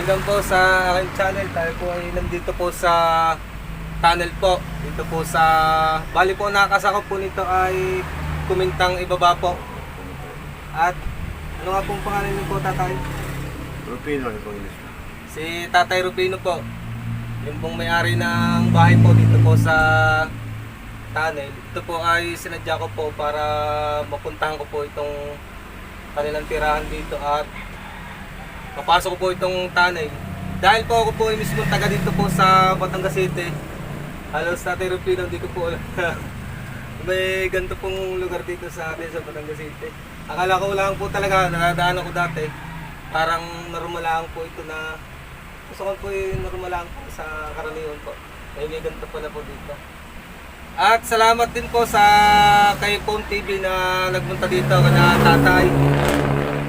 Welcome po sa aking channel. Tayo po ay nandito po sa tunnel po. Dito po sa... Bali po nakakasakop po nito ay Kumintang Ibaba po. At ano nga pong pangalan niyo po, tatay? Rupino ito inis. Si Tatay Rupino po. Yung pong may-ari ng bahay po dito po sa tunnel. Ito po ay sinadya ko po para mapuntahan ko po itong kanilang tirahan dito at papasok ko po itong tunnel. Dahil po ako po ay mismo taga dito po sa Batangas City. Halos Tatay Rupino, hindi ko po alam may ganito pong lugar dito sa atin sa Batangas City. Akala ko lang po talaga, nakadaan ako dati. Parang normal lang po ito na gusto ko po yung normal lang po sa karaniwan po. May ganito pala po dito. At salamat din po sa kay Phone TV na nagpunta dito kana tatay.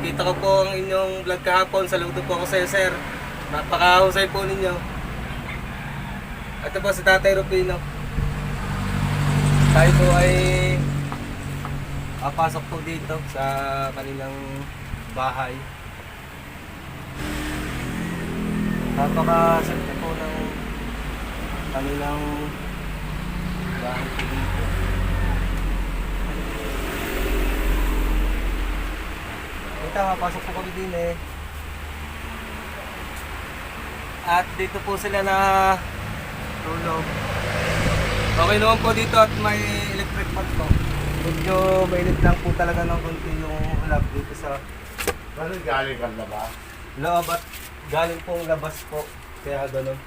Kita ko po ang inyong vlog kahapon. Saludo po ako sa iyo, sir. Napakahusay po ninyo. Ito po si Tatay Rupino. Tayo po ay papasok po dito sa kanilang bahay. Napakasarap po ng kanilang bahay po dito. Ito, pasok po kami din eh. At dito po sila na tulog. Okay naman po dito at may electric fan po. Medyo mainit lang po talaga ng konti yung ulap dito sa Ano galing ka na ba? loob at galing pong labas po. Kaya ganun.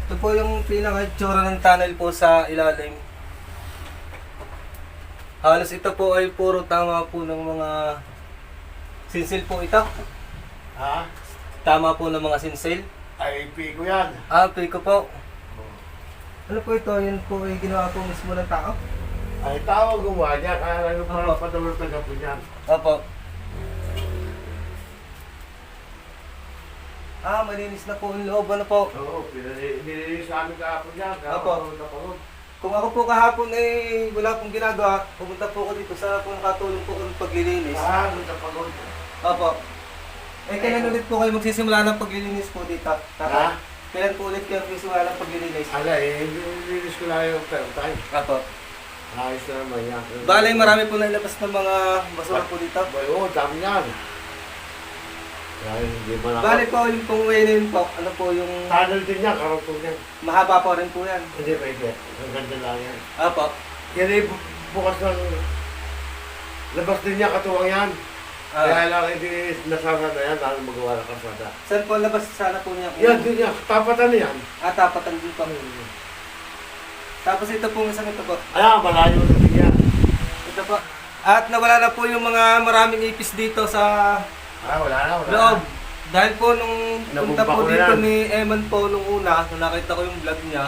Ito po yung pinaka-itsura ng tunnel po sa ilalim. Halos ito po ay puro tama po ng mga sinsil po ito. Ha? Tama po ng mga sinsil. Ay, ko yan. Ah, piko po. Ano po ito? Yun po ay ginawa po mismo ng tao? Ay, tawag gumawa niya. Kaya lang yung Opo. parang padulog taga po niyan. Opo. Ah, malinis na po yung loob. Ano po? Oo, pinilinis namin kahapon yan. Opo. Napagod. Kung ako po kahapon eh wala pong ginagawa, pumunta po ako dito sa kung nakatulong po ng paglilinis. Ah, napagod. Opo. Eh, kailan ulit po kayo magsisimula ng paglilinis po dito? Ha? Kailan po ulit kayo magsisimula ng paglilinis? Ala, nilinis ko lang yung time. Opo. Ayos na naman yan. Balay, marami po nailabas ng mga basura po dito. Oo, dami yan. Kaya hindi man ako. Balay po, yung pong way na yun po, ano po yung Tunnel din yan, karotong yan. mahaba po rin po yan. Hindi pwede. Ang ganda lang yan. Opo. Yan ay bukas ng labas din niya, katuwang yan. Ah, Kaya lang hindi nasara na yan, lalo magawa ng kasada. saan po labas sana po niya? Yan din yan, tapatan na yan. Ah, tapatan din po. Tapos ito po isang ito po. Ayan, malayo na din yan. Ito po. At nawala na po yung mga maraming ipis dito sa Wala na. loob. Dahil po nung punta Nabumba po ko na dito yan. ni Eman po nung una, nung nakita ko yung vlog niya,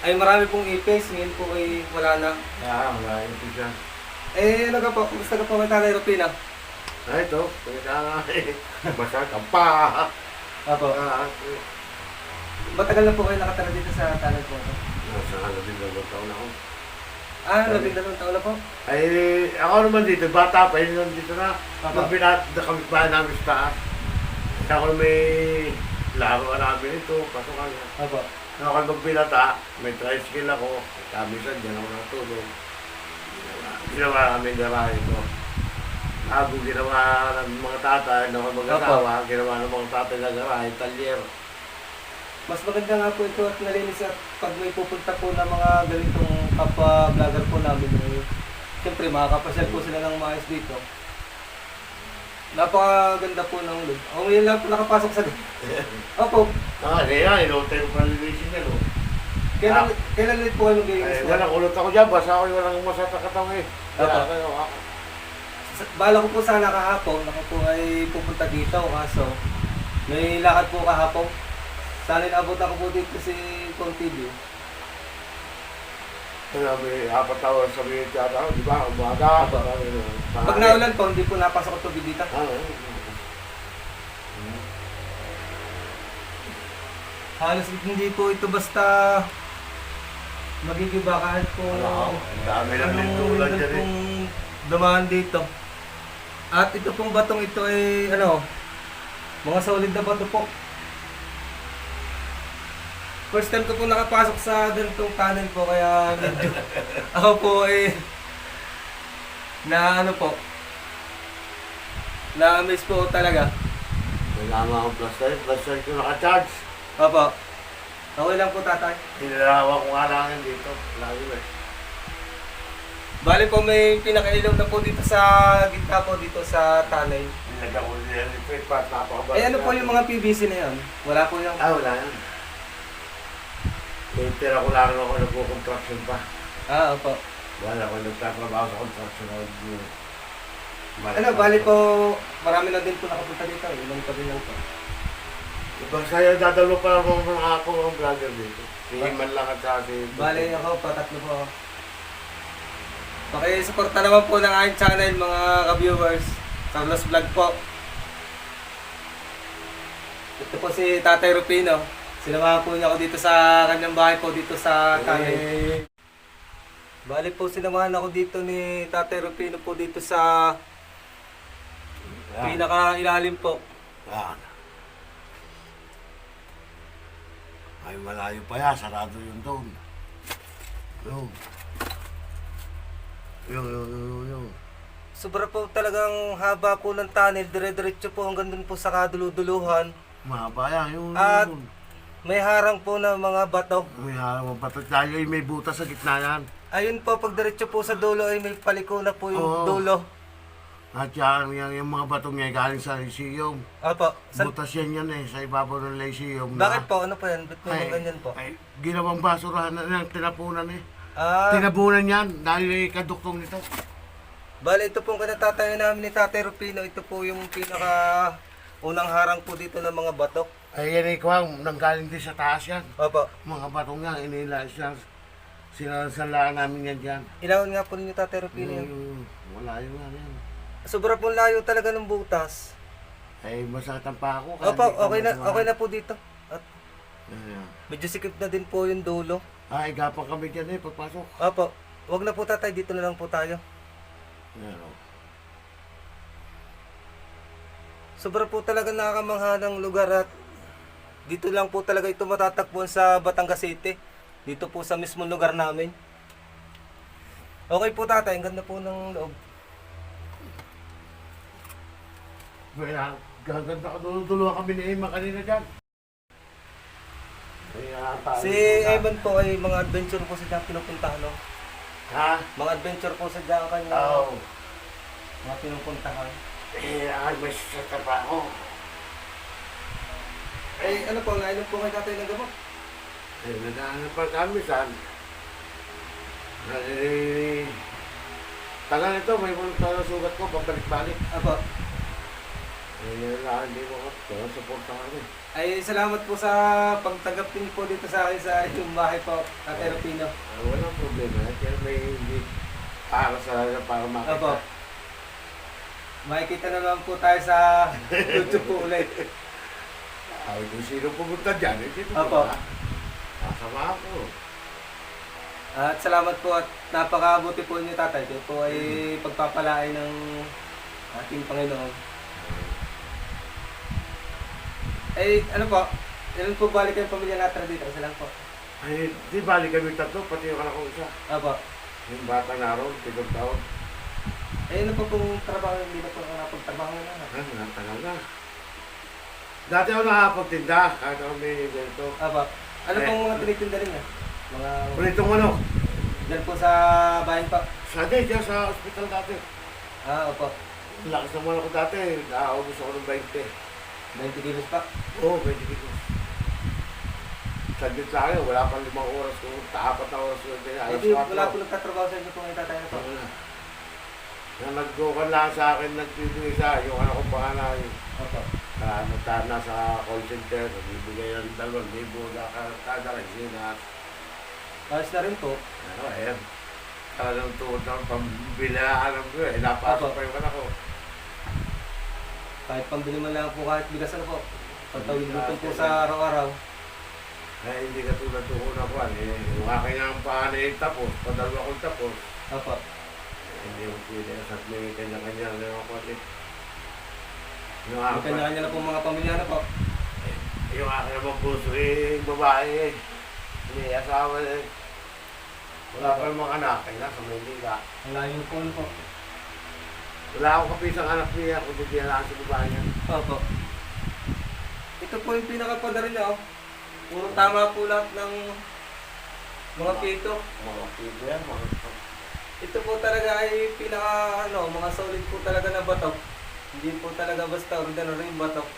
ay marami pong ipis. Ngayon po ay wala na. Wala yung pizza. Eh, ano ka po? Kumusta ka po kay Tatay Rupino? Ito, kaya basta ka pa. Apo. Matagal na po kayo nakatara dito sa tunnel po? Nasa halabing dalawang taon ako. Ah, 12 taon na po. Ay, ako naman dito, bata pa, yun nandito na. Papa. Nung kami pa namin sa taas. Kasi ako may laruan namin ito, pasukan niya. Apo. Nung ako magbinata, may tricycle ako. Kami saan, dyan ako natulog. Ginawa namin garahe ito. Ako ginawa ng mga tatay, ng mga mag-asawa, ginawa ng mga tatay na garahe, talyer. Mas maganda nga po ito at nalinis at pag may pupunta po ng mga ganitong kapwa-vlogger po namin, eh, siyempre makakapasyal po sila ng maayos dito. Napakaganda po ng look. O ngayon lang po nakapasok sa Opo. Inutay ko palilisin yan, oh. Kailan ulit po kayo mag-iinis? Walang ulot ako dyan, basta ako yung walang masatakatang eh. Opo. Bala ko po sana kahapon, ako po ay pupunta dito, kaso may lakad po kahapon. Sana inabot ako po dito si Phone TV. May 4 hours sa minute yata ako, di ba? Umaga. Opo. Pag naulan po, hindi po napasok ang tubig dito. Halos hindi po ito basta magigiba kahit po Ang dami lang din anong tulad lugar dyan eh. pong dumaan dito. At ito pong batong ito ay ano, mga solid na bato po. First time ko po nakapasok sa ganitong tunnel po kaya medyo ako po ay na ano po, na-amaze po talaga. Kailangan akong plus 5 ko naka-charge. Opo. Okay lang po tatay. Hinalawa ko nga lang yun dito. Lagi ba eh. Bali po may pinakailaw na po dito sa gitna po dito sa tunnel. Nilagyan ko nila yung electric pat, napakabalik. Eh ano po yung mga PVC na yun? Wala po yung... Ah, wala yan. May tira ko lang ako nagpo-construction pa. Ah, opo. Wala ko nagtatrabaho sa construction. Ano, bali po, marami na din po nakapunta dito. Ilang tabi lang po. Ibang sa'yo, dadalo pa ako mga vlogger dito. Si Himan lang at saka si... Bali ako, patatlo po ako. Pakisuporta naman po ng aking channel mga ka-viewers. Carlos Vlog po. Ito po si Tatay Rufino. Sinamahan po niya ako dito sa kanyang bahay po dito sa tunnel. Bali po sinamahan ako dito ni Tatay Rufino po dito sa pinaka-ilalim po. Yan. Ay, malayo pa yan. Sarado yun doon. Yun. Yun. Sobra po talagang haba po ng tunnel. Dire-diretso po hanggang dun po sa kaduluduluhan. Mahaba yan. Yun. At Yun. may harang po ng mga bato. May harang patat tayo. May butas sa gitna yan. Ayun po, pag diretso po sa dulo ay may paliko na po yung Oo. dulo. At yan, yung mga batong niya galing sa Lyceum. Opo. Butas yan eh, sa ibabaw ng Lyceum. Bakit po? Ano po yan? Ba't po yung ganyan po? Ay, ginawang basurahan na tinapunan eh. Ah, Tinabunan yan dahil kaduktong nito. bale ito pong kinatatayo namin ni Tatay Rufino. Ito po yung pinaka unang harang po dito ng mga bato. Ay yan eh, kuwang, nanggaling din sa taas yan. Opo. Mga batong nga, inila siya. Sinasalaan namin yan dyan. Ilawin nga po ninyo Tatay Rufino yan. Wala yun nga yan. Sobra pong layo talaga ng butas. Ay, masaktan pa ako. Opo, okay na po dito. At Ayan. medyo sikip na din po yung dulo. Ay, gapang kami dyan eh, pagpasok. Opo. Wag na po tatay, dito na lang po tayo. Ayan, oh. Sobra po talaga nakakamangha ng lugar at dito lang po talaga ito matatagpuan sa Batangas City. Dito po sa mismong lugar namin. Okay po tatay, ang ganda po ng loob. Kaya, gaganda ka dulo kami ni Emma kanina dyan. Kaya, Si Evan po ay mga adventure po sa dyan pinupuntahan. No? Ha? Mga adventure po sa dyan kanya. Oo. Mga pinupuntahan. Eh, ay, may sasata pa ako. Eh ano po, nainom po kay tatay ng gamot? Eh, naghahanap pa kami saan. Eh, tagal nito, may mga sugat ko, pabalik-balik. Apo. Eh, hindi mo ko, pero suporta kami. Ay salamat po sa pagtanggap niyo po dito sa akin sa inyong bahay po, Tatay Rufino. Walang problema, kaya may hindi para makita. Apo. Makikita na naman po tayo sa YouTube po ulit. Ay, kung sino pumunta dyan, eh, dito Apo. ba? Kasama ako. At salamat po at napakabuti po niyo tatay. Ito po ay pagpapalain ng ating Panginoon. Eh ano po, ilan po balik yung pamilya natin dito? Isa lang po. Ay, di bali kami tatlo, pati yung anak ko isa. Apo. Yung bata naroon, 7 taon. Eh ano po pong trabaho, hindi na po nakapagtrabaho na. Tagal na. Dati ako nakapagtinda, kahit ako may ganito. Apo. Ano pong mga tinitinda rin niya? Mga... Pulitong ano? Diyan po sa bayan pa. Dyan sa hospital dati. Ah, opo. Lakas naman ako dati, nakaubos ako ng 20. 20 kilos pa. Oo, 20 kilos. Saglit sa akin, wala pang 5 oras ko, 4 na oras ko. Hindi, wala po nagtatrabaho sa inyo po ngayon tatay na po. Yung nag-go lang sa akin, nagbibigay sa yung anak kong panganay. Opo. Nasa call center, nagbibigay ng 2,000 kada resina. Ayos na rin po. Ano, ayan. Talagang tuhod ng pambilaan ko eh. Napasok pa yung anak ko. Kahit pambili man lang po kahit bigas ano po. Pagtawid luto po sa araw-araw. Ay, hindi ka tulad ng una ko. Yung aking ang panganay tapos, padalwa kong tapos. Opo. Hindi mo pwede sa may kanya-kanya na mga kapatid. Yung May apat, kanya-kanya na po mga pamilya na po. yung akin naman puso eh, babae eh. Hindi, asawa eh. Wala pa yung mga anak, ay nasa Maynila. Ang layo po ano po. Wala akong kapisang anak niya kung hindi lang sa babae niya. Opo. Ito po yung pinakapadari niya, oh. Puro tama po lahat ng mga pito. Mga pito yan, mga Ito po talaga ay mga solid po talaga na batok. Hindi po talaga basta ordinary batok.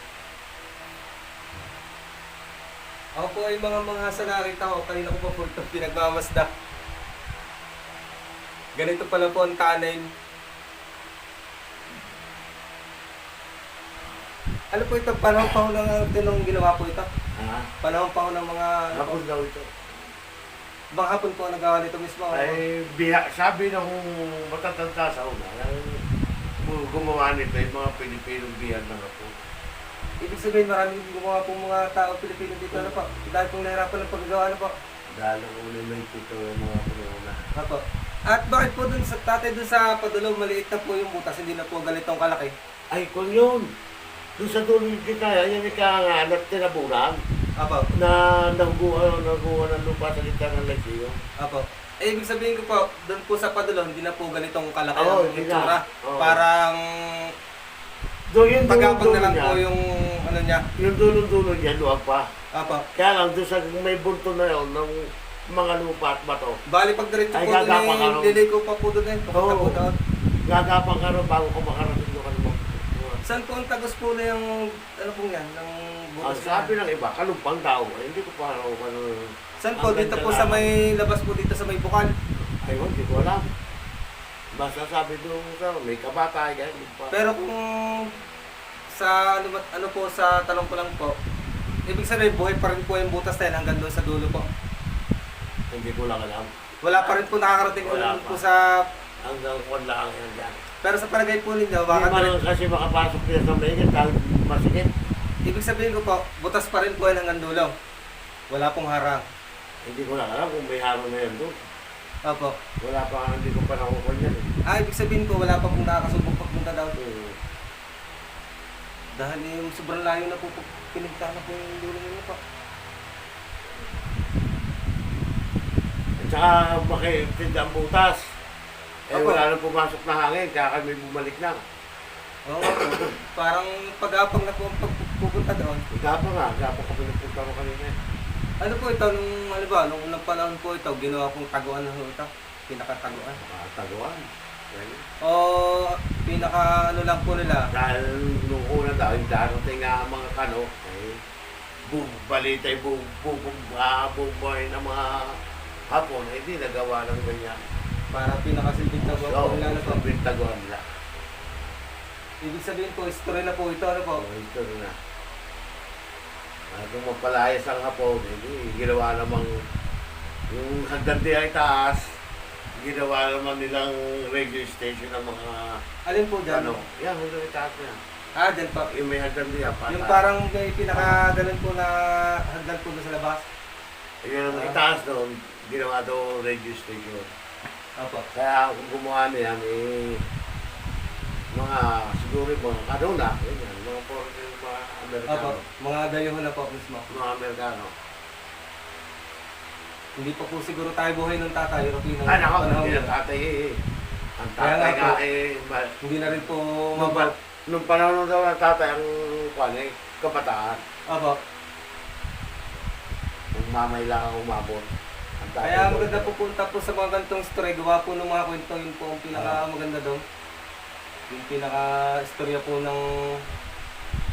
Ako po ay mga sa nakita ko, kanina ko pa po ito pinagmamasda. Ganito pala po ang tunnel. Ano po ito? Panahon pa ho ng ginawa po ito? ha? Panahon pa ho ng mga... Hapon daw ito. Bang hapon po nagawa nito mismo? Ay, sabi ng matatanda sa una, yung gumawa nito yung mga Pilipinong biyan na po. Ibig sabihin maraming gumawa po mga tao Pilipino dito ano po? Dahil pong nahirapan ng paggawa ano po? Dahil ang uli may pito yung mga pinuna. Apo. At bakit po dun sa tatay dun sa padulong maliit na po yung butas, hindi na po ganitong kalaki? Ay, kung yun, doon sa dulo kita, yan yung kaangat tinabunan Apo. na naguha ng lupa sa lita ng Lasio. Apo. Eh, ibig sabihin ko po, dun po sa padulong, hindi na po ganitong kalaki Oo, ang hindi itsura. na. Oo. Parang Doon yung pagkapag dulo na lang niya, po yung ano niya. yung dulo niya, luwag pa. Apo. Kaya lang, doon sa may bunto na yun, ng mga lupa at bato. Bali pag diretso Ay, po dun gagapang eh, ano? liliko pa po dun eh. Papunta po Oo. doon. Gagapang ka rin bago ka makarating doon mo. Saan po ang tagos po na yung, ano po yan, ng Ang butas na sabi yan? ng iba, kalumpang daw. Eh, hindi ko pa ano. Saan po? ang Dito ganda po sa lang. may labas po dito sa may bukal. Ayun, hindi ko alam. Basta sabi doon sa may kabatay, ganyan. Pero kung sa ano po sa tanong ko lang po, ibig sabihin buhay pa rin po yung butas na yan hanggang doon sa dulo po. Hindi ko lang alam. Wala pa rin po nakakarating Wala po pa. sa... Hanggang kung lang yan dyan. Pero sa palagay po ninyo, Hindi baka man kasi makapasok niya sa may dahil masikip. ibig sabihin ko po, butas pa rin po yan hanggang dulo. Wala pong harang. Hindi ko lang alam kung may harong na yan doon. Opo. Wala pa, hindi ko pa nakukul yan. Ibig sabihin ko, wala pa pong nakakasubok pagpunta daw. Eh. Dahil yung sobrang layo na po, pinigta na po yung dulo ninyo po. At saka makitid ang butas. Eh Opo. wala nang pumasok na hangin, kaya kami bumalik na. Oo nga po. Parang pag-apang na po ang pagpupunta doon. Gapang kami nagpunta mo kanina. Ano po ito, nung unang panahon po ito, ginawa pong taguan na ito? Pinakataguan? Taguan. Ganyan. O pinaka ano lang po nila? Dahil nung una daw, yung darating nga ang mga kano, eh, balitay, buhay ng mga hapon, eh di nagawa ng ganyan. Para pinakasilbing taguan po So, nila. Ano po? taguan nila. Ibig sabihin po, history na po ito. Ano po? So, ito na. Kung mapalayas ang hapon, eh, ginawa namang yung hagdan di ay taas, ginawa naman nilang radio station ng mga Alin po dyan? ano. Yan, hagdan ay taas na. Dyan po. Yung may hagdan di yan, Yung parang may pinaka ganun po na hagdan po doon sa labas. yun ang itaas doon, ginawa doon radio station. Opo. Kaya kung gumawa niyan, eh, siguro yung mga kanuna, ganyan, mga foreigner, mga Opo. Amerikano. Mga dayuhan na po mismo. Mga Amerikano. Hindi pa po siguro tayo buhay ng tatay. European Ay, nako, panahon hindi yun. na tatay eh. Ang Kaya tatay nga nga po. eh, Hindi na rin po nung panahon daw ng tatay ang kwan eh, kabataan. Opo. Kung mamay lang ang umabot. Ang tatay Kaya daw- maganda po punta po sa mga ganitong story. Gawa po ng mga kwento. Yun po ang pinaka maganda doon. Yung pinaka istorya po ng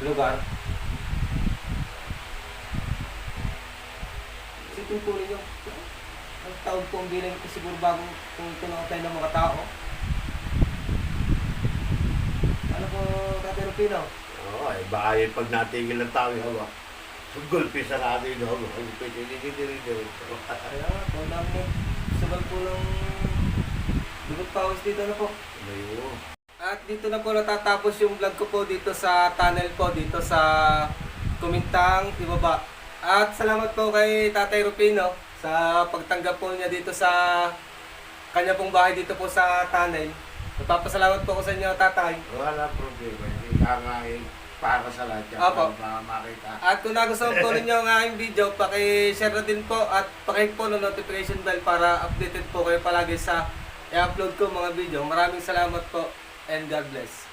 lugar. Isipin po ninyo. Ang taon po ang bilang ito siguro bago kung tinakatay ng mga tao. Ano po, Tatay Rufino? Oo, eh, baka yung pag natigil ng tao yung hawa. Gulpi sa natin yung hawa. Gulpi, hindi. Kaya nga, po namin sabal po ng dugot pawis dito na po. Ayun. At dito na po natatapos yung vlog ko po dito sa tunnel po, dito sa Kumintang Ibaba. At salamat po kay Tatay Rufino sa pagtanggap po niya dito sa kanya pong bahay dito po sa tunnel. Nagpapasalamat po ako sa inyo, tatay. Wala problema. Hindi ka nga para sa lahat yan. Opo. Para makita. At kung nagustuhan po ninyo ang aking video, paki-share na din po at paki-hit po ng notification bell para updated po kayo palagi sa i-upload ko mga video. Maraming salamat po and God bless.